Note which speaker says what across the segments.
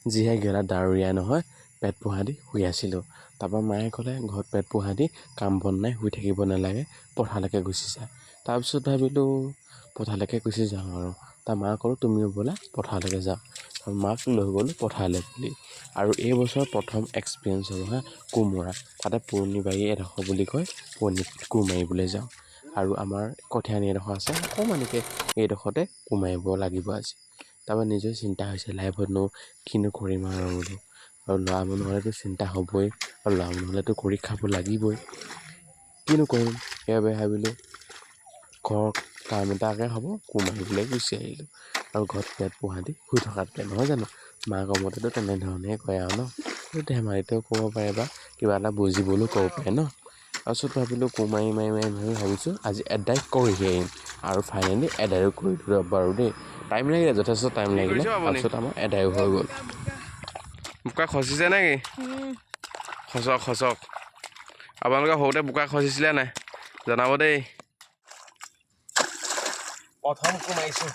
Speaker 1: যিহে গেলা ডাৱৰীয়া নহয় পেট পোহা দি শুই আছিলোঁ। তাৰপৰা মায়ে ক'লে ঘৰত পেট পোহা দি কাম বন নাই শুই থাকিব নালাগে পথাৰলৈকে গুচি যা। তাৰপিছত ভাবিলোঁ পথাৰলৈকে গুচি যাওঁ আৰু তাৰ মাক ক'লোঁ তুমিও ব'লা পথাৰলৈকে যাওঁ। মাক লৈ গ'লোঁ পথাৰলৈ বুলি। আৰু এই বছৰ প্ৰথম এক্সপিৰিয়েঞ্চ হ'ব হা কোমোৰা তাতে পুৰণি বাৰী এডোখৰ বুলি কয় পুৰণি কোৰ মাৰিবলৈ যাওঁ। আৰু আমাৰ কঠীয়ানি এডোখৰ আছে অকণমানিকৈ এইডোখৰতে কোৰ মাৰিব লাগিব আজি। তাৰপৰা নিজে চিন্তা হৈছে লাইফতনো কিনো কৰিম আৰু বোলো আৰু ল'ৰা মানুহ হ'লেতো চিন্তা হ'বই আৰু ল'ৰা মানুহ হ'লেতো কৰি খাব লাগিবই কিনো কৰিম সেইবাবে ভাবিলোঁ ঘৰৰ কাম এটাকে হ'ব কোৰ মাৰিবলৈ গুচি আহিলোঁ। আৰু ঘৰত পেট পোহা দি শুই থকাতকৈ নহয় জানো মাকৰ মতেতো তেনেধৰণেই কয় আৰু ন ধেমালিতেও ক'ব পাৰে বা কিবা এটা বুজিবলৈও ক'ব পাৰে ন। তাৰপিছত ভাবিলোঁ কোৰ মাৰি ভাবিছোঁ আজি এদাই কৰিহে আহিম আৰু ফাইনেলি এদায়ো কৰি দিলোঁ বাৰু দেই। টাইম লাগিলে যথেষ্ট টাইম লাগিলে তাৰপিছত আমাৰ এদায়ো হৈ গ'ল।
Speaker 2: বোকা খচিছে নেকি? খচক খচক আপোনালোকে সৰুতে বোকা খচিছিলে নাই জনাব দেই। প্ৰথম কোৰ মাৰিছোঁ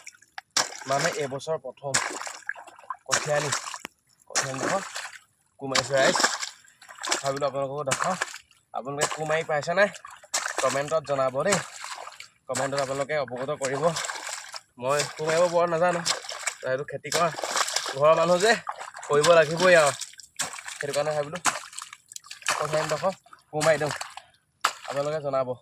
Speaker 2: মানে এইবছৰ প্ৰথম কঠীয়ানি কোৰ মাৰিছোঁ ৰাইজ। ভাবিলোঁ আপোনালোককো দেখাওঁ। আপোনালোকে কোৰ মাৰি পাইছে নাই কমেণ্টত জনাব দেই। কমেণ্টত আপোনালোকে অৱগত কৰিব। মই কোৰ মাৰিব বৰ নাজানো এইটো খেতি কৰা ঘৰৰ মানুহ যে কৰিব লাগিবই আৰু সেইটো কাৰণে ভাবিলোঁ কঠীয়ানিডোখৰ কোৰ মাৰি দিওঁ আপোনালোকে জনাব।